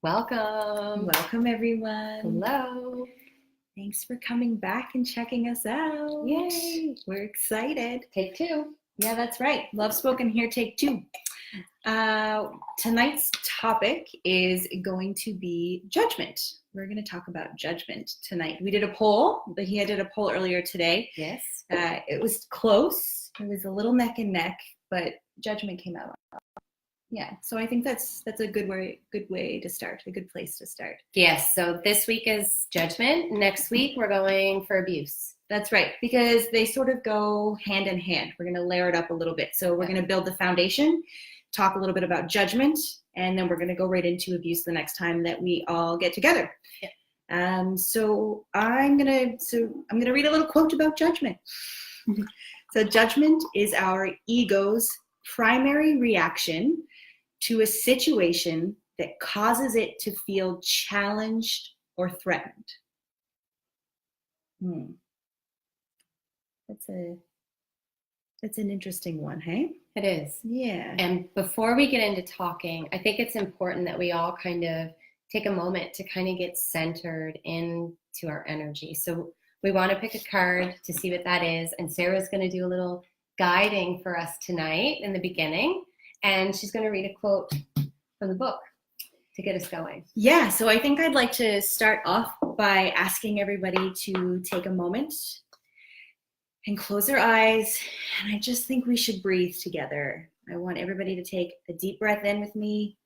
Welcome. Welcome, everyone. Hello. Thanks for coming back and checking us out. Yay. We're excited. Take two. Yeah, that's right. Love Spoken here, take two. Tonight's topic is going to be judgment. We're going to talk about judgment tonight. We did a poll. Bahia did a poll earlier today. Yes. It was close. It was a little neck and neck, but judgment came out. Yeah, so I think that's a good way to start, a good place to start. Yes, so this week is judgment. Next week we're going for abuse. That's right, because they sort of go hand in hand. We're going to layer it up a little bit. So we're going to build the foundation, talk a little bit about judgment, and then we're going to go right into abuse the next time that we all get together. Yeah. So I'm going to read a little quote about judgment. So judgment is our ego's primary reaction to a situation that causes it to feel challenged or threatened. That's an interesting one, hey? It is. Yeah. And before we get into talking, I think it's important that we all kind of take a moment to kind of get centered into our energy. So we want to pick a card to see what that is. And Sarah's going to do a little guiding for us tonight in the beginning. And she's going to read a quote from the book to get us going. Yeah, so I think I'd like to start off by asking everybody to take a moment and close their eyes. And I just think we should breathe together. I want everybody to take a deep breath in with me.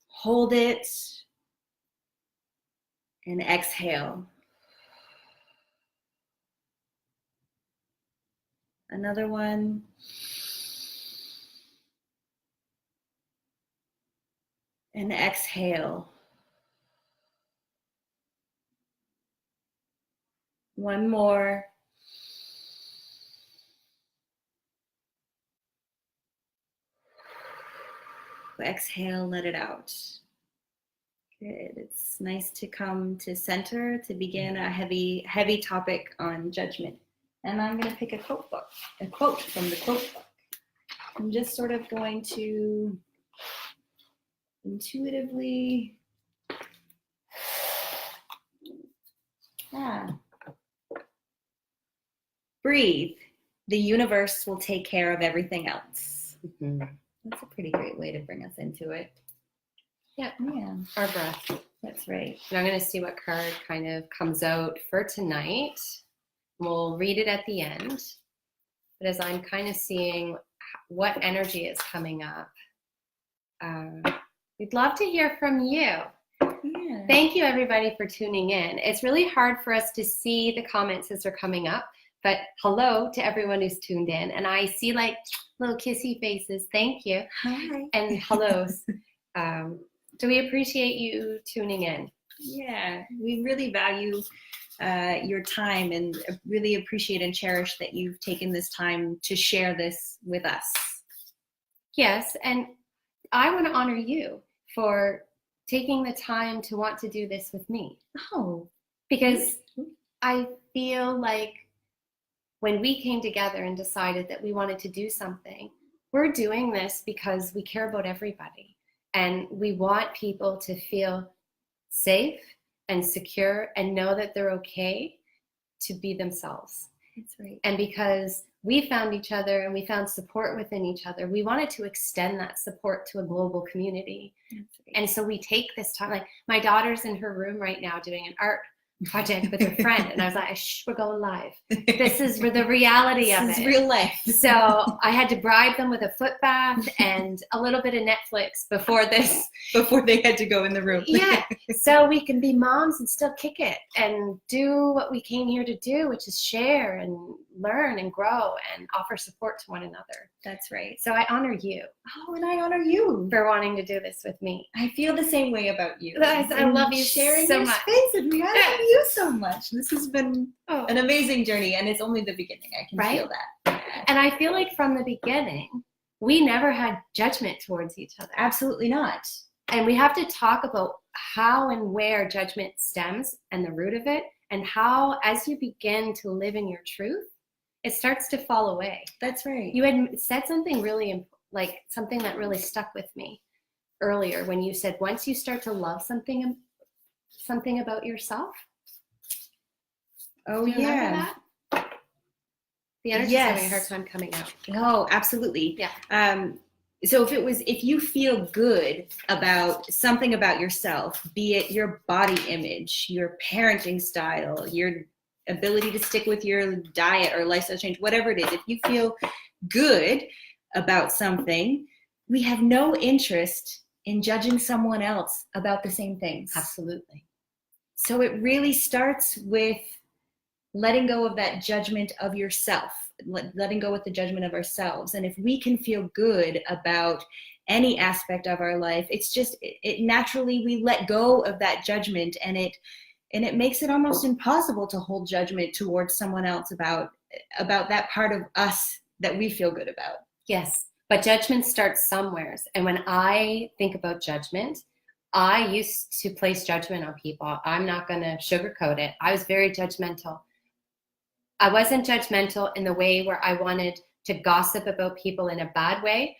Hold it. And exhale. Another one. And exhale. One more. Exhale, let it out. Good. It's nice to come to center to begin a heavy topic on judgment. And I'm going to pick a quote from the quote book. I'm just sort of going to intuitively breathe. The universe will take care of everything else. Mm-hmm. That's a pretty great way to bring us into it. Yeah. Our breath. That's right. And I'm going to see what card kind of comes out for tonight. We'll read it at the end. But as I'm kind of seeing what energy is coming up, we'd love to hear from you. Yeah. Thank you, everybody, for tuning in. It's really hard for us to see the comments as they're coming up, but hello to everyone who's tuned in. And I see like little kissy faces. Thank you. Hi. And hellos. So we appreciate you tuning in. Yeah, we really value your time and really appreciate and cherish that you've taken this time to share this with us. Yes, and I want to honor you for taking the time to want to do this with me. Oh. Because I feel like when we came together and decided that we wanted to do something, we're doing this because we care about everybody. And we want people to feel safe and secure and know that they're okay to be themselves. That's right. And because we found each other and we found support within each other, we wanted to extend that support to a global community. That's right. And so we take this time, like my daughter's in her room right now doing an art project with her friend. And I was like, shh, we're going live. This is the reality of it. This is real life. So I had to bribe them with a foot bath and a little bit of Netflix before this. Before they had to go in the room. Yeah. So we can be moms and still kick it and do what we came here to do, which is share and learn and grow and offer support to one another. That's right. So I honor you. Oh, and I honor you for wanting to do this with me. I feel the same way about you. I love you sharing so your much. space with me. I love you so much. This has been an amazing journey, and it's only the beginning. I can feel that. And I feel like from the beginning, we never had judgment towards each other. Absolutely not. And we have to talk about how and where judgment stems and the root of it, and how, as you begin to live in your truth, it starts to fall away. That's right. You had said something really, like something that really stuck with me. earlier when you said once you start to love something about yourself. Oh, Do you remember yeah. that? The energy's having a hard time coming out. Oh, absolutely. Yeah. So if you feel good about something about yourself, be it your body image, your parenting style, your ability to stick with your diet or lifestyle change, whatever it is, if you feel good about something, we have no interest in judging someone else about the same things. Absolutely. So it really starts with letting go of that judgment of yourself, letting go with the judgment of ourselves. And if we can feel good about any aspect of our life, it's just, it naturally, we let go of that judgment, and it makes it almost impossible to hold judgment towards someone else about that part of us that we feel good about. Yes, but judgment starts somewhere. And when I think about judgment, I used to place judgment on people. I'm not going to sugarcoat it. I was very judgmental. I wasn't judgmental in the way where I wanted to gossip about people in a bad way.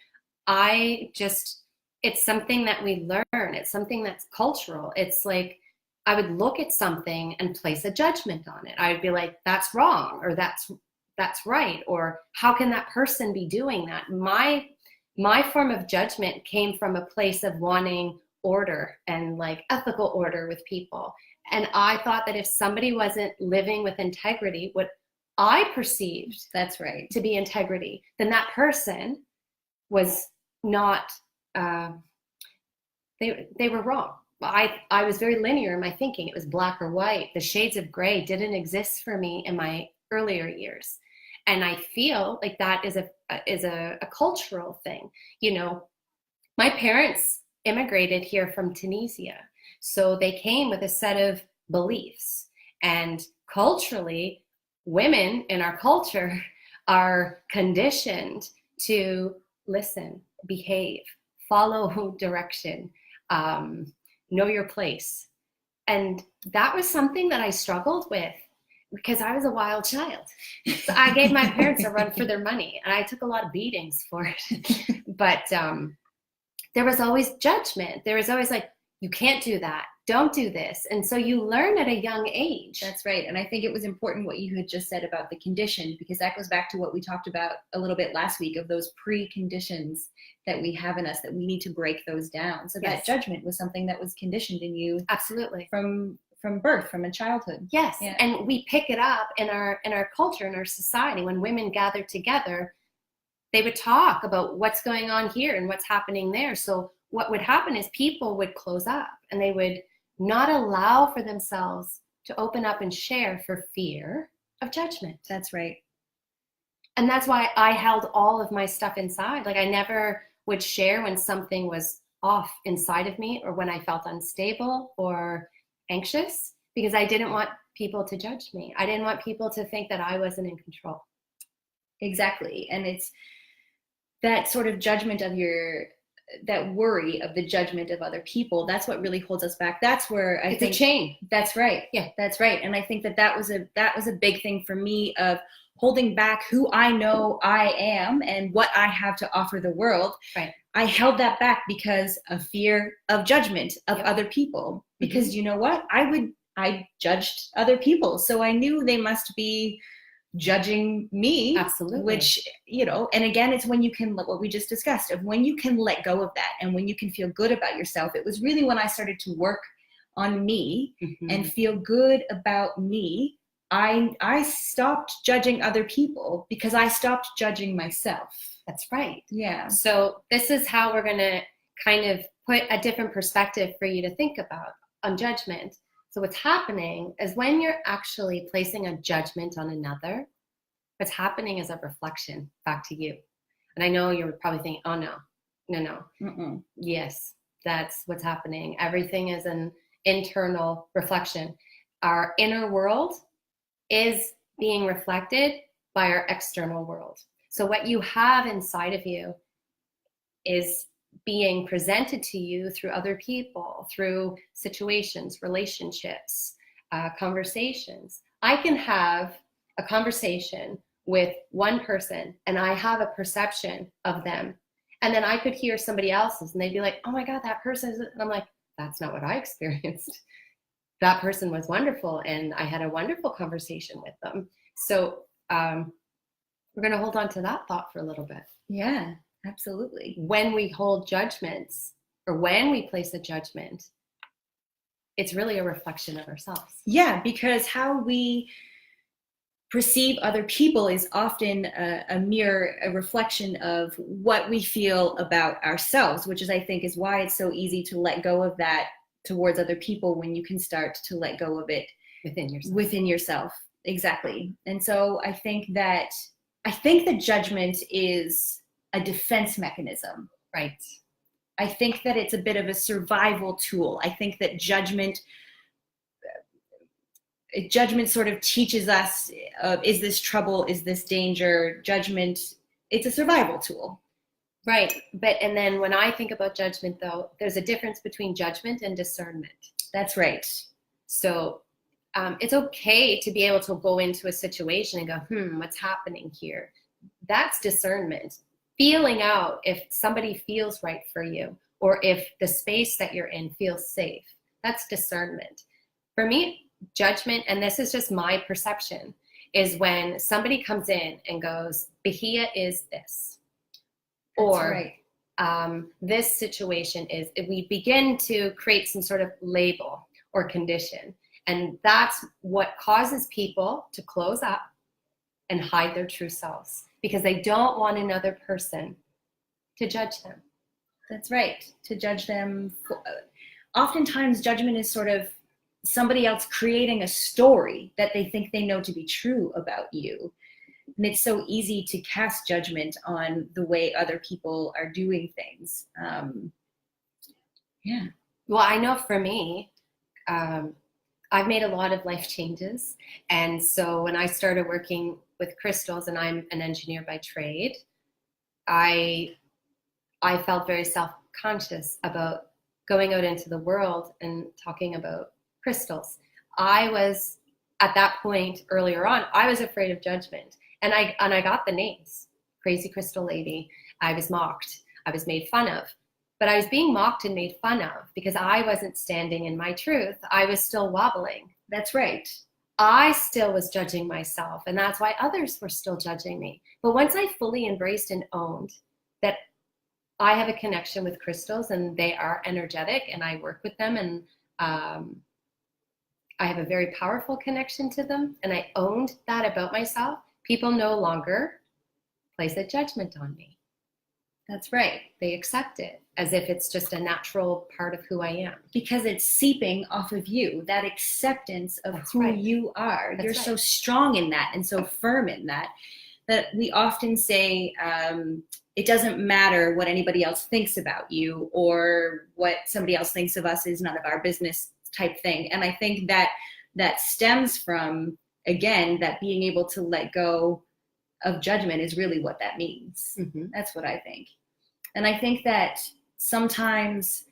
It's something that we learn. It's something that's cultural. It's like I would look at something and place a judgment on it. I'd be like, that's wrong, or that's right, or how can that person be doing that? My form of judgment came from a place of wanting order and like ethical order with people. And I thought that if somebody wasn't living with integrity, what I perceived that's right to be integrity, then that person was not, they were wrong. I was very linear in my thinking. It was black or white. The shades of gray didn't exist for me in my earlier years. And I feel like that is a cultural thing. You know, my parents immigrated here from Tunisia. So they came with a set of beliefs. And culturally, women in our culture are conditioned to listen, behave, follow direction, know your place. And that was something that I struggled with because I was a wild child. So I gave my parents a run for their money, and I took a lot of beatings for it. But there was always judgment. There was always like, you can't do that. Don't do this. And so you learn at a young age. That's right. And I think it was important what you had just said about the condition, because that goes back to what we talked about a little bit last week of those preconditions that we have in us, that we need to break those down. So Yes. That judgment was something that was conditioned in you. Absolutely. From birth, from a childhood. Yes. Yeah. And we pick it up in our culture, in our society. When women gather together, they would talk about what's going on here and what's happening there. So what would happen is people would close up and they would not allow for themselves to open up and share for fear of judgment. That's right. And that's why I held all of my stuff inside. Like I never would share when something was off inside of me or when I felt unstable or anxious, because I didn't want people to judge me. I didn't want people to think that I wasn't in control. Exactly. And it's that sort of judgment of that worry of the judgment of other people. That's what really holds us back. That's where I think it's a chain. That's right. Yeah, that's right. And I think that was a big thing for me of holding back who I know I am and what I have to offer the world. Right. I held that back because of fear of judgment of other people. Because you know what? I judged other people. So I knew they must be judging me. Absolutely. Which, and again, it's when you can, what we just discussed, of when you can let go of that and when you can feel good about yourself. It was really when I started to work on me and feel good about me. I stopped judging other people because I stopped judging myself. That's right. Yeah. So this is how we're going to kind of put a different perspective for you to think about on judgment. So what's happening is when you're actually placing a judgment on another, what's happening is a reflection back to you. And I know you're probably thinking, oh, no. Mm-mm. Yes, that's what's happening. Everything is an internal reflection. Our inner world is being reflected by our external world. So what you have inside of you is being presented to you through other people, through situations, relationships, conversations. I can have a conversation with one person and I have a perception of them. And then I could hear somebody else's and they'd be like, oh my God, that person is, and I'm like, that's not what I experienced. That person was wonderful and I had a wonderful conversation with them. So we're going to hold on to that thought for a little bit. Yeah, absolutely. When we hold judgments or when we place a judgment, it's really a reflection of ourselves. Yeah, because how we perceive other people is often a mirror, a reflection of what we feel about ourselves, which is, I think, is why it's so easy to let go of that towards other people when you can start to let go of it within yourself. Exactly. And so I think that judgment is a defense mechanism. Right. I think that it's a bit of a survival tool. I think that judgment sort of teaches us, is this trouble? Is this danger? Judgment, it's a survival tool. Right. And then when I think about judgment, though, there's a difference between judgment and discernment. That's right. So it's okay to be able to go into a situation and go, what's happening here? That's discernment. Feeling out if somebody feels right for you or if the space that you're in feels safe. That's discernment. For me, judgment, and this is just my perception, is when somebody comes in and goes, Bahia is this. Or this situation is, we begin to create some sort of label or condition. And that's what causes people to close up and hide their true selves because they don't want another person to judge them. That's right. To judge them. Oftentimes, judgment is sort of somebody else creating a story that they think they know to be true about you. And it's so easy to cast judgment on the way other people are doing things. Yeah. Well, I know for me, I've made a lot of life changes. And so when I started working with crystals, and I'm an engineer by trade, I felt very self-conscious about going out into the world and talking about crystals. I was, at that point earlier on, I was afraid of judgment. And I got the names. Crazy crystal lady. I was mocked. I was made fun of. But I was being mocked and made fun of because I wasn't standing in my truth. I was still wobbling. That's right. I still was judging myself, and that's why others were still judging me. But once I fully embraced and owned that I have a connection with crystals and they are energetic and I work with them and I have a very powerful connection to them, and I owned that about myself, people no longer place a judgment on me. That's right. They accept it as if it's just a natural part of who I am. Because it's seeping off of you, that acceptance of who you are. You're so strong in that and so firm in that we often say it doesn't matter what anybody else thinks about you, or what somebody else thinks of us is none of our business type thing. And I think that stems from, again, that being able to let go of judgment is really what that means. Mm-hmm. That's what I think. And I think that sometimes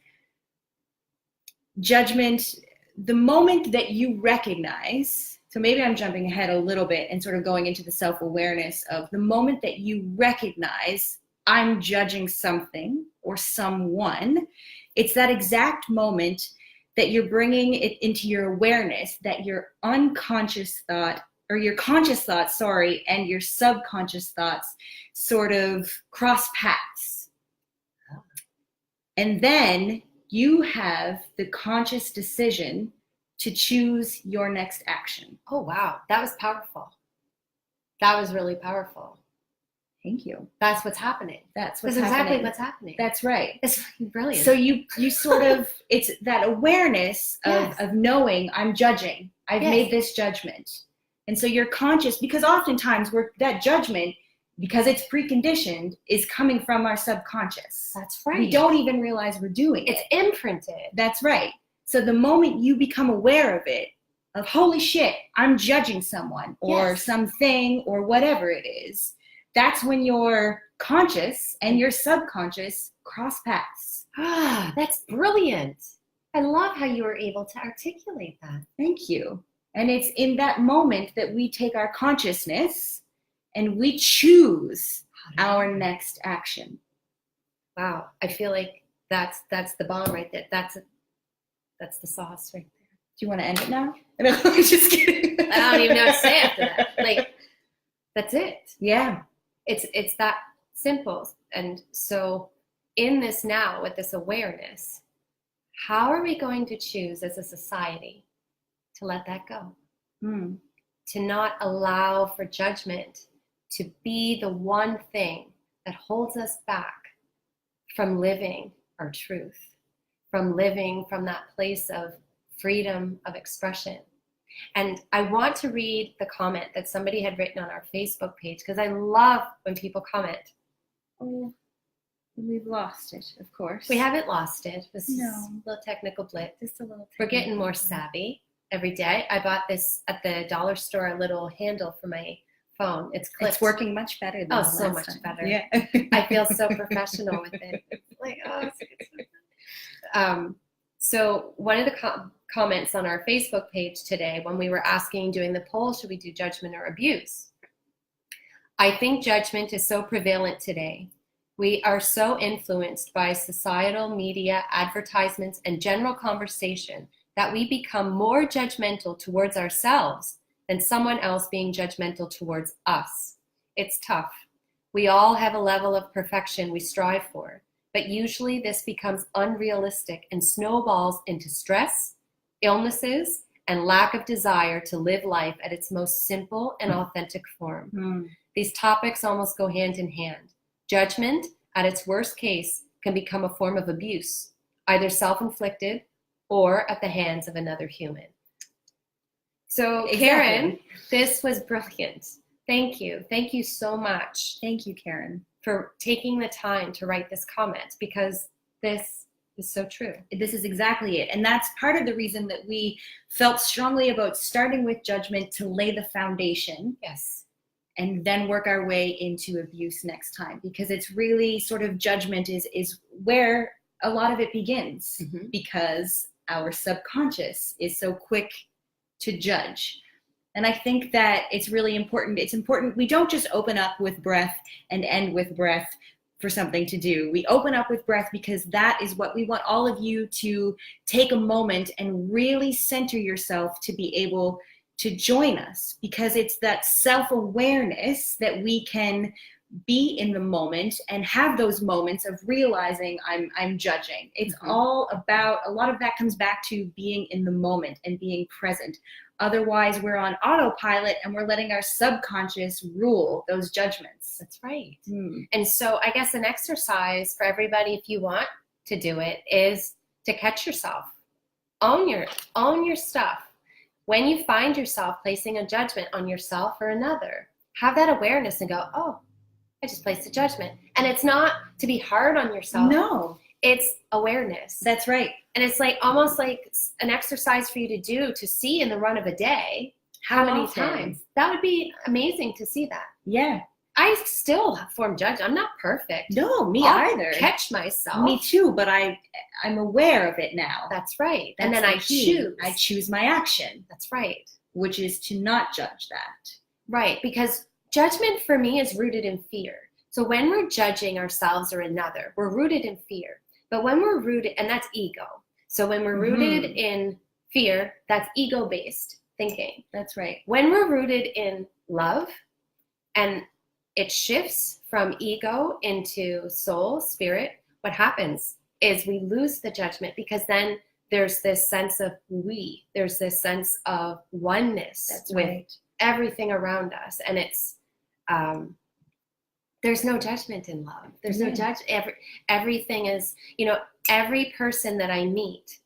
judgment, the moment that you recognize, so maybe I'm jumping ahead a little bit and sort of going into the self-awareness of the moment that you recognize I'm judging something or someone, it's that exact moment that you're bringing it into your awareness, that your unconscious thought, or your conscious thoughts, and your subconscious thoughts sort of cross paths. And then you have the conscious decision to choose your next action. Oh, wow. That was powerful. That was really powerful. Thank you. That's what's happening. That's exactly what's happening. That's right. It's brilliant. So you sort of, it's that awareness of knowing I'm judging. I've made this judgment. And so you're conscious, because oftentimes that judgment, because it's preconditioned, is coming from our subconscious. That's right. We don't even realize we're doing it. It's imprinted. That's right. So the moment you become aware of it, of holy shit, I'm judging someone or something or whatever it is, that's when your conscious and your subconscious cross paths. Ah, that's brilliant. I love how you were able to articulate that. Thank you. And it's in that moment that we take our consciousness and we choose our next action. Wow. I feel like that's the bomb right there. That's the sauce right there. Do you want to end it now? No, I'm just kidding. I don't even know what to say after that. Like, that's it. Yeah. It's that simple. And so in this now, with this awareness, how are we going to choose as a society to let that go? To not allow for judgment to be the one thing that holds us back from living our truth, from living from that place of freedom of expression. And I want to read the comment that somebody had written on our Facebook page, because I love when people comment. Oh, we've lost it, of course. We haven't lost it. This is No. a little technical blip. Just a little. We're getting more savvy every day. I bought this at the dollar store, a little handle for my phone. It's clipped. It's working much better than the so last much time. better. Yeah. I feel so professional with it. It's like, oh, it's good. So one of the comments on our Facebook page today, when we were doing the poll, should we do judgment or abuse? I think judgment is so prevalent today. We are so influenced by societal media, advertisements, and general conversation that we become more judgmental towards ourselves than someone else being judgmental towards us. It's tough. We all have a level of perfection we strive for, but usually this becomes unrealistic and snowballs into stress, illnesses, and lack of desire to live life at its most simple and authentic form. These topics almost go hand in hand. Judgment, at its worst case, can become a form of abuse, either self-inflicted or at the hands of another human. So, Exactly. Karen, this was brilliant. Thank you. Thank you so much. Thank you, Karen, for taking the time to write this comment, because this is so true. This is exactly it. And that's part of the reason that we felt strongly about starting with judgment to lay the foundation. Yes. And then work our way into abuse next time, because it's really sort of judgment is where a lot of it begins, because our subconscious is so quick to judge. And I think that it's really important. It's important we don't just open up with breath and end with breath for something to do. We open up with breath because that is what we want all of you to take a moment and really center yourself to be able to join us, because it's that self-awareness that we can be in the moment and have those moments of realizing I'm judging. It's all about, a lot of that comes back to being in the moment and being present. Otherwise, we're on autopilot and we're letting our subconscious rule those judgments. That's right. And so I guess an exercise for everybody, if you want to do it, is to catch yourself. Own your stuff. When you find yourself placing a judgment on yourself or another, have that awareness and go, oh, I just placed a judgment. And it's not to be hard on yourself. No. It's awareness. That's right. And it's like almost like an exercise for you to do, to see in the run of a day how many times. That would be amazing to see that. Yeah. I still form judgment. I'm not perfect. No, me I'll either. Catch myself. Me too, but I'm aware of it now. That's right. That's and then I choose. I choose my action. That's right. Which is to not judge that. Right, because judgment for me is rooted in fear. So when we're judging ourselves or another, we're rooted in fear. But when we're rooted, and that's ego. So when we're rooted in fear, that's ego-based thinking. That's right. When we're rooted in love, and it shifts from ego into soul, spirit, what happens is we lose the judgment, because then there's this sense of we. There's this sense of oneness with everything around us. And it's, there's no judgment in love. There's no everything is, every person that I meet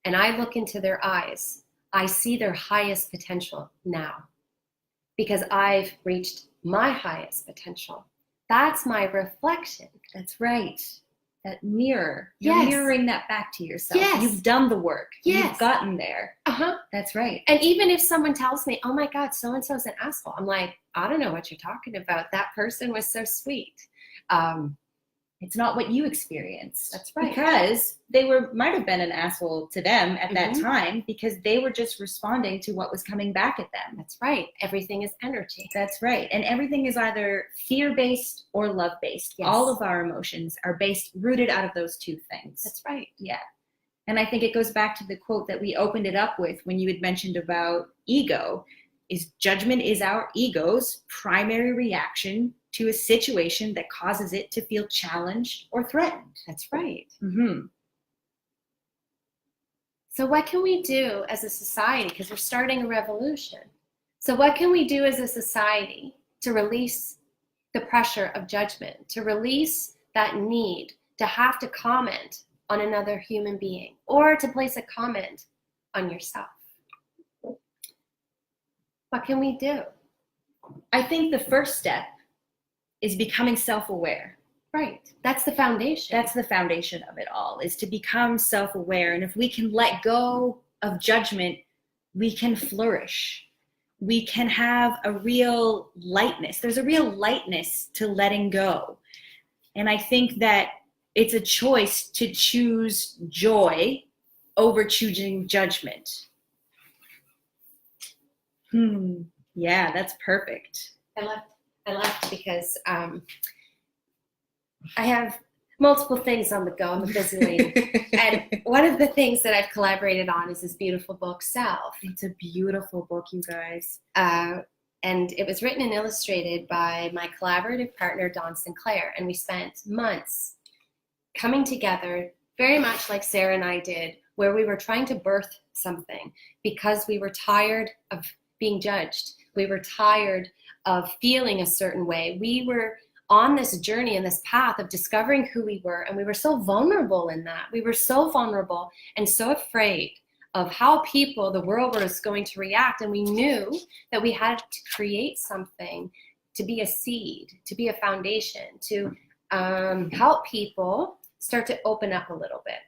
and I look into their eyes, I see their highest potential now, because I've reached my highest potential. That's my reflection. That's right. That mirror. You're mirroring that back to yourself. Yes. You've done the work. Yes. You've gotten there. That's right. And even if someone tells me, oh my God, so-and-so's an asshole, I'm like, I don't know what you're talking about. That person was so sweet. It's not what you experienced. That's right. Because might have been an asshole to them at that time, because they were just responding to what was coming back at them. That's right. Everything is energy. That's right. And everything is either fear-based or love-based. Yes. All of our emotions are rooted out of those two things. That's right. Yeah. And I think it goes back to the quote that we opened it up with when you had mentioned about ego, is judgment is our ego's primary reaction to a situation that causes it to feel challenged or threatened. That's right. Mm-hmm. So what can we do as a society? Because we're starting a revolution. So what can we do as a society to release the pressure of judgment, to release that need to have to comment on another human being or to place a comment on yourself? What can we do? I think the first step is becoming self-aware. Right. That's the foundation. That's the foundation of it all, is to become self-aware. And if we can let go of judgment, we can flourish. We can have a real lightness. There's a real lightness to letting go. And I think that it's a choice to choose joy over choosing judgment. Yeah, that's perfect. I left because I have multiple things on the go. I'm a busy lady. And one of the things that I've collaborated on is this beautiful book, Self. It's a beautiful book, you guys. And it was written and illustrated by my collaborative partner, Dawn Sinclair. And we spent months coming together, very much like Sarah and I did, where we were trying to birth something because we were tired of being judged. We were tired of feeling a certain way. We were on this journey and this path of discovering who we were, and we were so vulnerable in that. We were so vulnerable and so afraid of how the world was going to react, and we knew that we had to create something to be a seed, to be a foundation, to help people start to open up a little bit.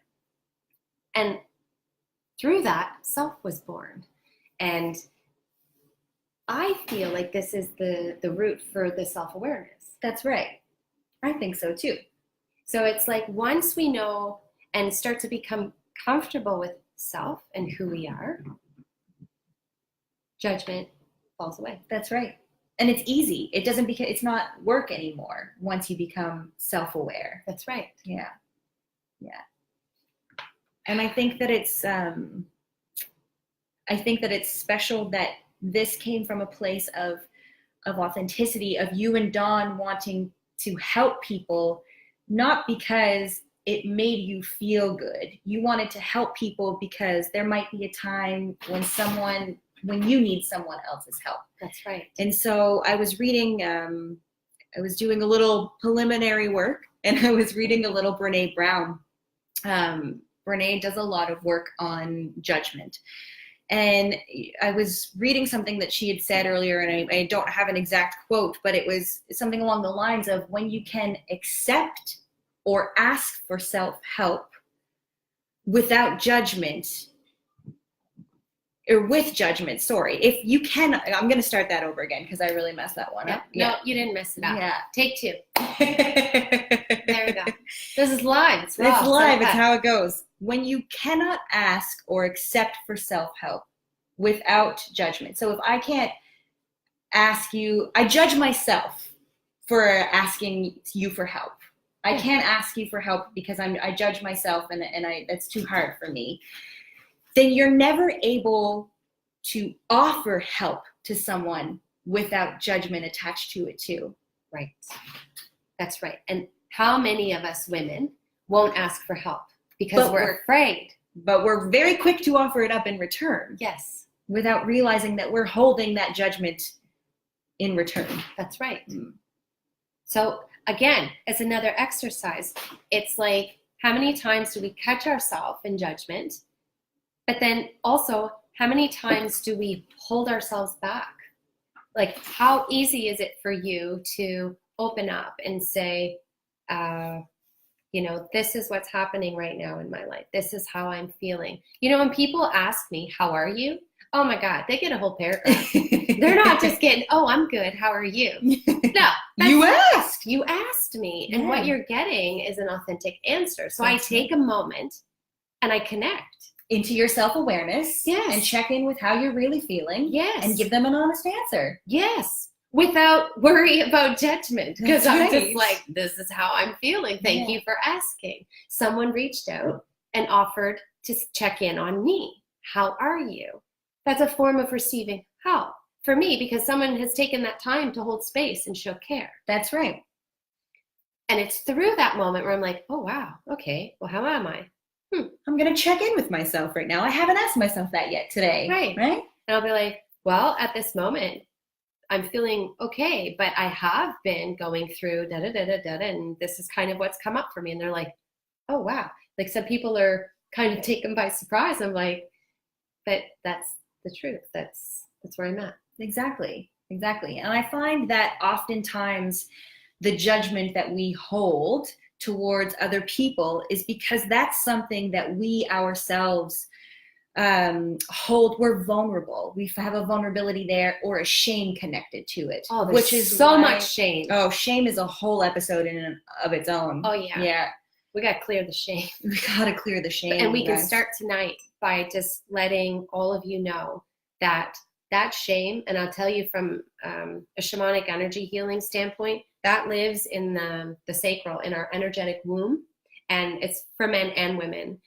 And through that, Self was born. And I feel like this is the root for the self-awareness. That's right. I think so too. So it's like once we know and start to become comfortable with self and who we are, judgment falls away. That's right. And it's easy. It's not work anymore once you become self-aware. That's right. Yeah. And I think that it's special that this came from a place of authenticity, of you and Dawn wanting to help people, not because it made you feel good. You wanted to help people because there might be a time when you need someone else's help. That's right. And so I was reading, I was doing a little preliminary work, and I was reading a little Brene Brown. Brene does a lot of work on judgment. And I was reading something that she had said earlier, and I don't have an exact quote, but it was something along the lines of, when you can accept or ask for self-help without judgment, or with jugment, sorry. If you can, I'm going to start that over again because I really messed that one up. No, you didn't mess it up. Yeah. Take two. There we go. This is live. It's raw. It's live. It's how it goes. When you cannot ask or accept for self-help without judgment. So if I can't ask you, I judge myself for asking you for help. I can't ask you for help because I judge myself and that's too hard for me. Then you're never able to offer help to someone without judgment attached to it too. Right. That's right. And how many of us women won't ask for help because we're afraid? But we're very quick to offer it up in return. Yes. Without realizing that we're holding that judgment in return. That's right. So again, as another exercise, it's like, how many times do we catch ourselves in judgment? But then also, how many times do we hold ourselves back? Like, how easy is it for you to open up and say, this is what's happening right now in my life. This is how I'm feeling. When people ask me, how are you? Oh my God, they get a whole paragraph. They're not just getting, oh, I'm good. How are you? No. You asked. You asked me. And what you're getting is an authentic answer. So That's I take a moment and I connect. Into your self-awareness. Yes. And check in with how you're really feeling. Yes. And give them an honest answer. Yes. Without worry about judgment. Because I'm right. just like, this is how I'm feeling. Thank you for asking. Someone reached out and offered to check in on me. How are you? That's a form of receiving help for me, because someone has taken that time to hold space and show care. That's right. And it's through that moment where I'm like, oh, wow, okay, well, how am I? I'm going to check in with myself right now. I haven't asked myself that yet today. Right. And I'll be like, well, at this moment, I'm feeling okay, but I have been going through da-da-da-da-da, and this is kind of what's come up for me. And they're like, oh, wow. Like, some people are kind of taken by surprise. I'm like, but that's the truth. That's where I'm at. Exactly. And I find that oftentimes the judgment that we hold towards other people is because that's something that we ourselves hold. We're vulnerable. We have a vulnerability there, or a shame connected to it. Oh, which is so much shame. Oh, shame is a whole episode in and of its own. Oh, yeah. Yeah. We got to clear the shame. We got to clear the shame. And we can start tonight by just letting all of you know that shame, and I'll tell you from a shamanic energy healing standpoint, that lives in the sacral, in our energetic womb, and it's for men and women.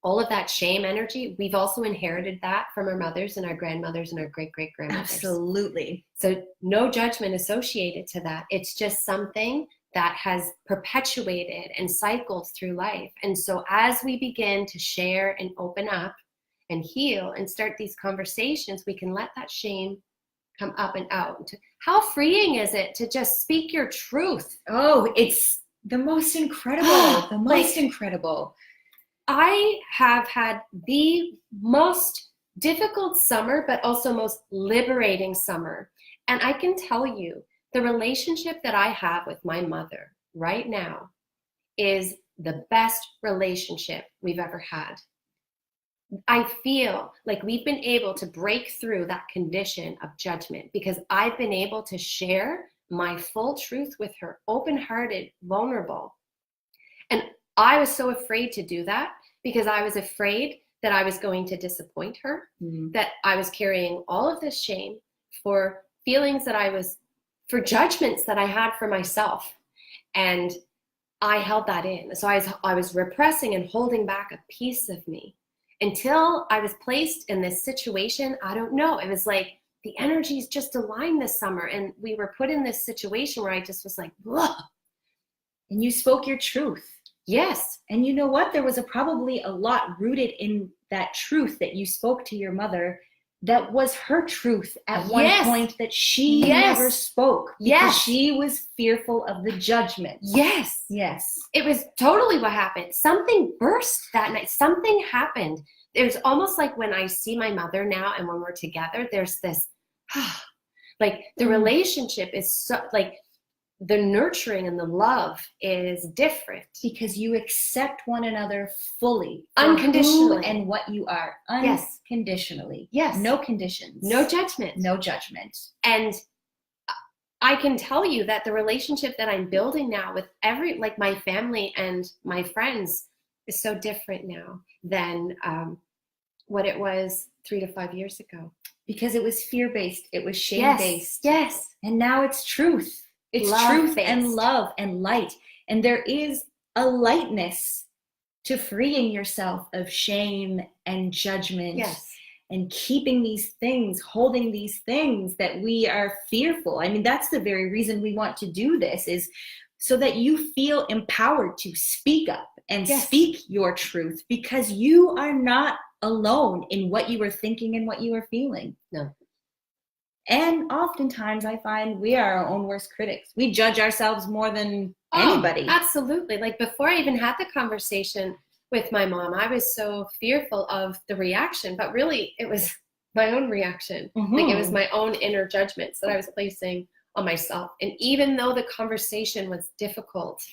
All of that shame energy, we've also inherited that from our mothers and our grandmothers and our great-great-grandmothers. Absolutely. So no judgment associated to that. It's just something that has perpetuated and cycled through life. And so as we begin to share and open up and heal and start these conversations, we can let that shame come up and out. How freeing is it to just speak your truth? Oh, it's the most incredible, incredible. I have had the most difficult summer, but also most liberating summer. And I can tell you, the relationship that I have with my mother right now is the best relationship we've ever had. I feel like we've been able to break through that condition of judgment because I've been able to share my full truth with her, open-hearted, vulnerable. And I was so afraid to do that because I was afraid that I was going to disappoint her, that I was carrying all of this shame for feelings that for judgments that I had for myself. And I held that in. So I was repressing and holding back a piece of me until I was placed in this situation. I don't know. It was like the energies just aligned this summer, and we were put in this situation where I just was like, whoa. And you spoke your truth. Yes. And you know what? There was probably a lot rooted in that truth that you spoke to your mother that was her truth at one point that she never spoke because she was fearful of the judgment. Yes. It was totally what happened. Something burst that night. Something happened. There's almost like when I see my mother now and when we're together, there's this, like the relationship is so, like the nurturing and the love is different. Because you accept one another fully. Unconditionally. And what you are. Unconditionally. Yes. No conditions. No judgment. No judgment. And I can tell you that the relationship that I'm building now with my family and my friends is so different now than what it was 3 to 5 years ago. Because it was fear-based. It was shame-based. Yes. And now it's truth. It's truth and love and light. And there is a lightness to freeing yourself of shame and judgment and keeping these things, holding these things that we are fearful. I mean, that's the very reason we want to do this, is so that you feel empowered to speak up and speak your truth, because you are not alone in what you were thinking and what you were feeling. No. And oftentimes I find we are our own worst critics. We judge ourselves more than anybody. Absolutely. Like before I even had the conversation with my mom, I was so fearful of the reaction, but really it was my own reaction. Like it was my own inner judgments that I was placing on myself. And even though the conversation was difficult,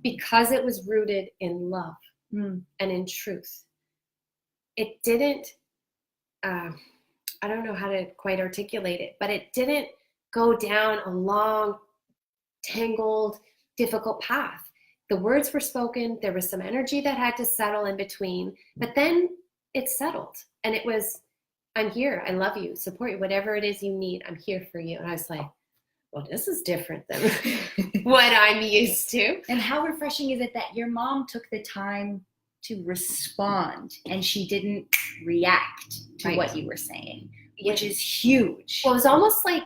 because it was rooted in love and in truth, it didn't I don't know how to quite articulate it, but it didn't go down a long, tangled, difficult path. The words were spoken. There was some energy that had to settle in between, but then it settled. And it was, I'm here. I love you, support you, whatever it is you need. I'm here for you. And I was like, well, this is different than what I'm used to. And how refreshing is it that your mom took the time to respond and she didn't react to what you were saying, which is huge. Well, it was almost like,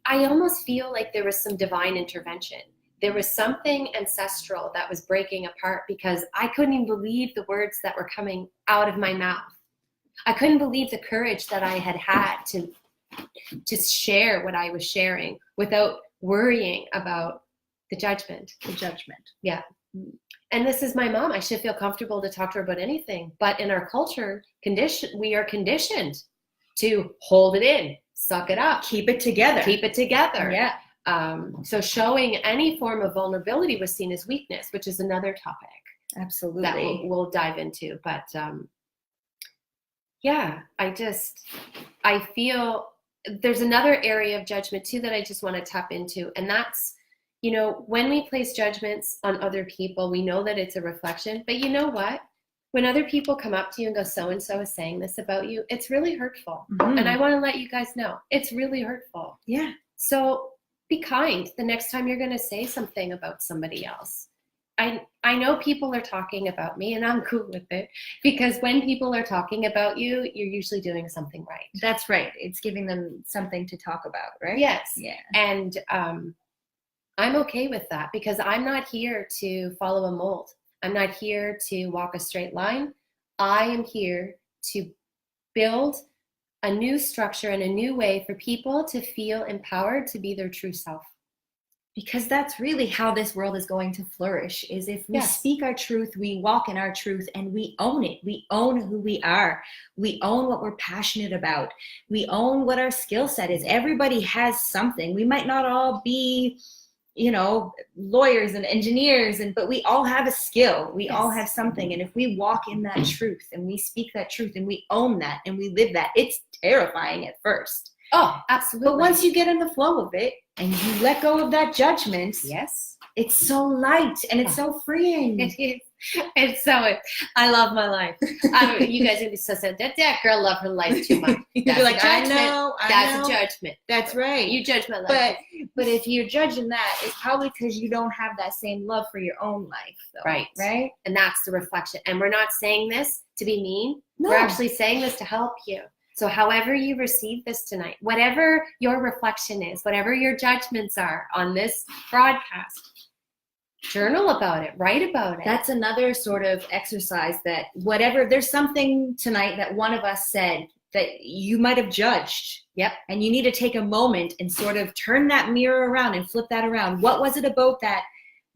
I almost feel like there was some divine intervention. There was something ancestral that was breaking apart because I couldn't even believe the words that were coming out of my mouth. I couldn't believe the courage that I had to share what I was sharing without worrying about the judgment. The judgment. Yeah. And this is my mom. I should feel comfortable to talk to her about anything. But in our culture, we are conditioned to hold it in, suck it up. Keep it together. Keep it together. Yeah. So showing any form of vulnerability was seen as weakness, which is another topic. Absolutely. That we'll dive into. But yeah, I feel there's another area of judgment too that I just want to tap into. And that's, you know, when we place judgments on other people, we know that it's a reflection. But you know what? When other people come up to you and go, so-and-so is saying this about you, it's really hurtful. Mm-hmm. And I want to let you guys know, it's really hurtful. Yeah. So be kind the next time you're going to say something about somebody else. I know people are talking about me, and I'm cool with it, because when people are talking about you, you're usually doing something right. That's right. It's giving them something to talk about, right? Yes. Yeah. And I'm okay with that, because I'm not here to follow a mold. I'm not here to walk a straight line. I am here to build a new structure and a new way for people to feel empowered to be their true self. Because that's really how this world is going to flourish, is if we speak our truth, we walk in our truth, and we own it. We own who we are. We own what we're passionate about. We own what our skill set is. Everybody has something. We might not all be, you know, lawyers and engineers, but we all have a skill. We all have something. And if we walk in that truth and we speak that truth and we own that and we live that, it's terrifying at first. Oh, absolutely. But once you get in the flow of it and you let go of that judgment, it's so light and it's so freeing. It is. It's so, I love my life. You guys are going to be so sad. That girl loved her life too much. That's like, judgment. I know. A judgment. That's right. You judge my life. But if you're judging that, it's probably because you don't have that same love for your own life, though. Right. Right? And that's the reflection. And we're not saying this to be mean. No. We're actually saying this to help you. So however you receive this tonight, whatever your reflection is, whatever your judgments are on this broadcast, journal about it, write about it. That's another sort of exercise that whatever, there's something tonight that one of us said that you might have judged. Yep. And you need to take a moment and sort of turn that mirror around and flip that around. What was it about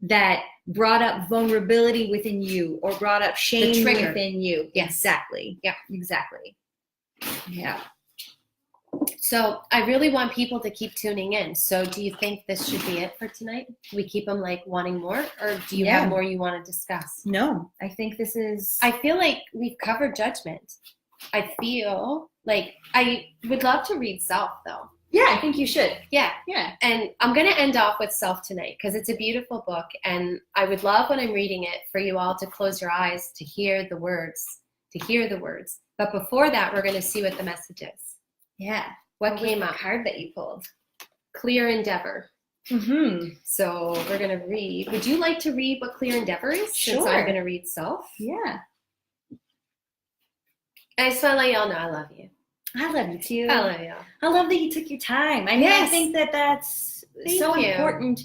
that brought up vulnerability within you or brought up shame within you? Yes. Exactly. Yeah. Exactly. Yeah. So I really want people to keep tuning in. So do you think this should be it for tonight? We keep them like wanting more, or do you have more you want to discuss? No, I think this is... I feel like we've covered judgment. I feel like I would love to read Self, though. Yeah, I think you should. Yeah. Yeah. And I'm going to end off with Self tonight because it's a beautiful book. And I would love when I'm reading it for you all to close your eyes to hear the words, But before that, we're going to see what the message is. Yeah. What came up? Card that you pulled. Clear endeavor. Mm-hmm. So we're going to read. Would you like to read what clear endeavor is? Sure. Since I'm going to read Self. Yeah. I just want to let y'all know I love you. I love you too. I love you. I love that you took your time. I mean, I think that's so important.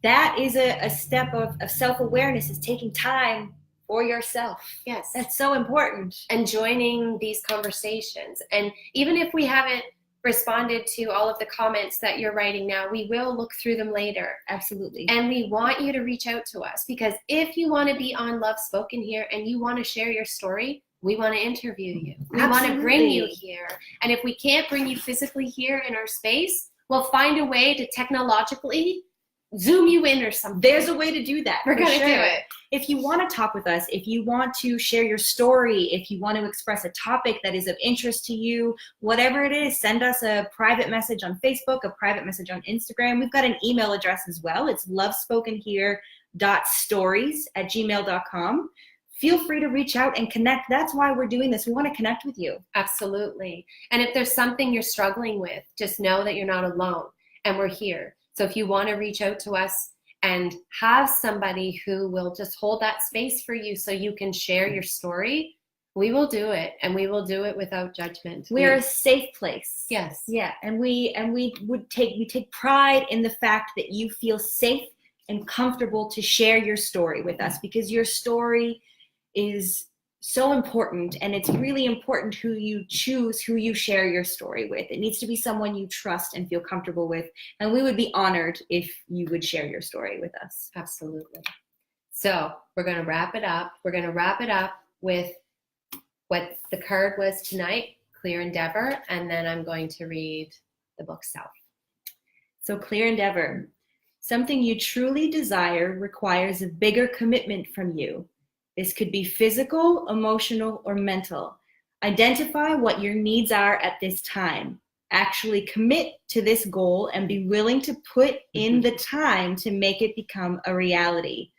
That is a step of self-awareness, is taking time for yourself. Yes. That's so important. And joining these conversations. And even if we haven't responded to all of the comments that you're writing now, we will look through them later. Absolutely. And we want you to reach out to us, because if you want to be on Love Spoken here and you want to share your story, we want to interview you. We want to bring you here. And if we can't bring you physically here in our space, we'll find a way to technologically Zoom you in or something. There's a way to do that. We're going to sure. do it. If you want to talk with us, if you want to share your story, if you want to express a topic that is of interest to you, whatever it is, send us a private message on Facebook, a private message on Instagram. We've got an email address as well. It's lovespokenhere.stories@gmail.com. Feel free to reach out and connect. That's why we're doing this. We want to connect with you. Absolutely. And if there's something you're struggling with, just know that you're not alone, and we're here. So if you want to reach out to us and have somebody who will just hold that space for you so you can share your story, we will do it, and we will do it without judgment. We're a safe place. Yes. Yeah, and we take pride in the fact that you feel safe and comfortable to share your story with us, because your story is so important, and it's really important who you choose, who you share your story with. It needs to be someone you trust and feel comfortable with, and we would be honored if you would share your story with us. Absolutely. So we're going to wrap it up. We're going to wrap it up with what the card was tonight, Clear Endeavor, and then I'm going to read the book Self. So Clear Endeavor. Something you truly desire requires a bigger commitment from you. This could be physical, emotional, or mental. Identify what your needs are at this time. Actually commit to this goal and be willing to put in the time to make it become a reality.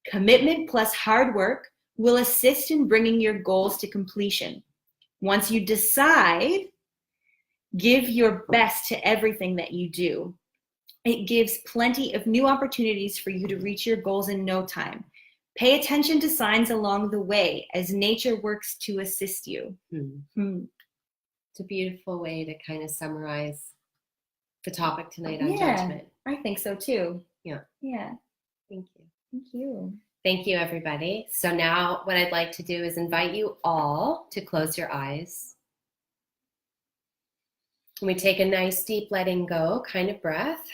Commitment plus hard work will assist in bringing your goals to completion. Once you decide, give your best to everything that you do. It gives plenty of new opportunities for you to reach your goals in no time. Pay attention to signs along the way as nature works to assist you. It's a beautiful way to kind of summarize the topic tonight on Yeah, judgment. I think so too. Yeah. Yeah. Thank you. Thank you. Thank you, everybody. So now what I'd like to do is invite you all to close your eyes. And we take a nice deep letting go kind of breath.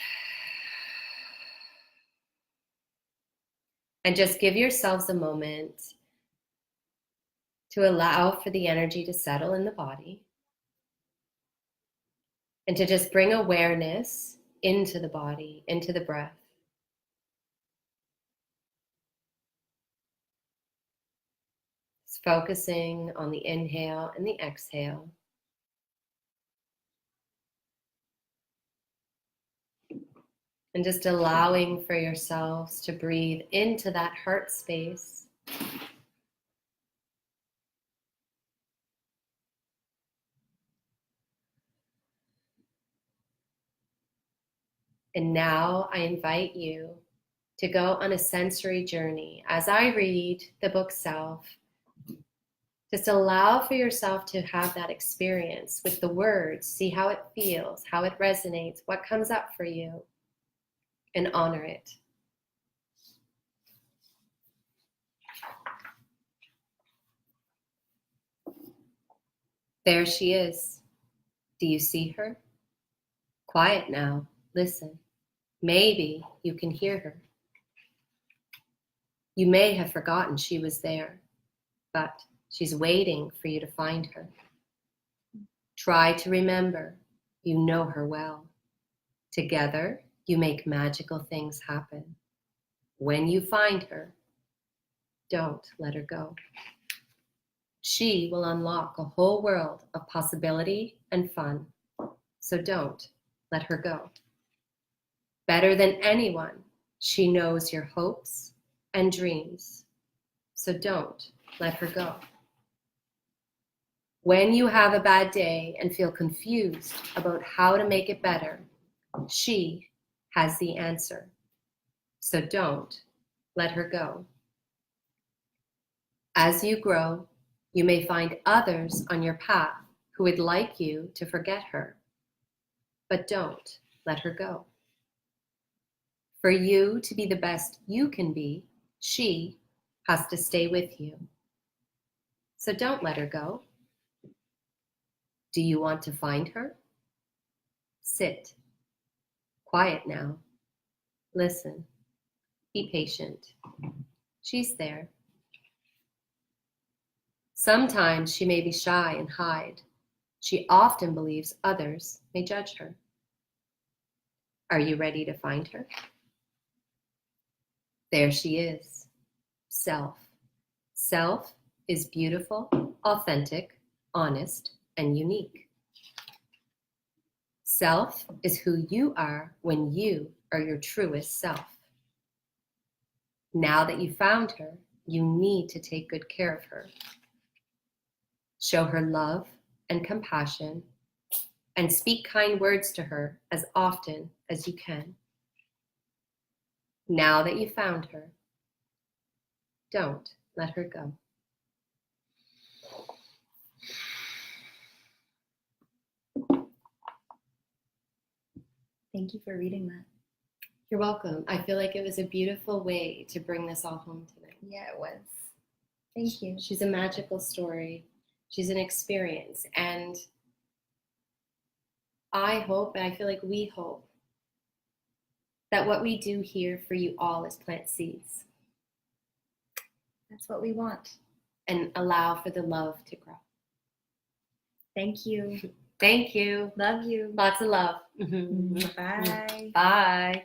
And just give yourselves a moment to allow for the energy to settle in the body. And to just bring awareness into the body, into the breath. Just focusing on the inhale and the exhale. And just allowing for yourselves to breathe into that heart space. And now I invite you to go on a sensory journey. As I read the book Self, just allow for yourself to have that experience with the words, see how it feels, how it resonates, what comes up for you, and honor it. There she is. Do you see her? Quiet now. Listen. Maybe you can hear her. You may have forgotten she was there, but she's waiting for you to find her. Try to remember. You know her well. Together, you make magical things happen. When you find her, don't let her go. She will unlock a whole world of possibility and fun. So don't let her go. Better than anyone, she knows your hopes and dreams. So don't let her go. When you have a bad day and feel confused about how to make it better, she has the answer. So don't let her go. As you grow, you may find others on your path who would like you to forget her. But don't let her go. For you to be the best you can be, she has to stay with you. So don't let her go. Do you want to find her? Sit. Quiet now. Listen. Be patient. She's there. Sometimes she may be shy and hide. She often believes others may judge her. Are you ready to find her? There she is. Self. Self is beautiful, authentic, honest, and unique. Self is who you are when you are your truest self. Now that you found her, you need to take good care of her. Show her love and compassion, and speak kind words to her as often as you can. Now that you found her, don't let her go. Thank you for reading that. You're welcome. I feel like it was a beautiful way to bring this all home tonight. Yeah, it was. Thank you. She's a magical story. She's an experience. And I hope, and I feel like we hope, that what we do here for you all is plant seeds That's what we want. and allow for the love to grow. Thank you. Thank you. Love you. Lots of love. Bye. Bye.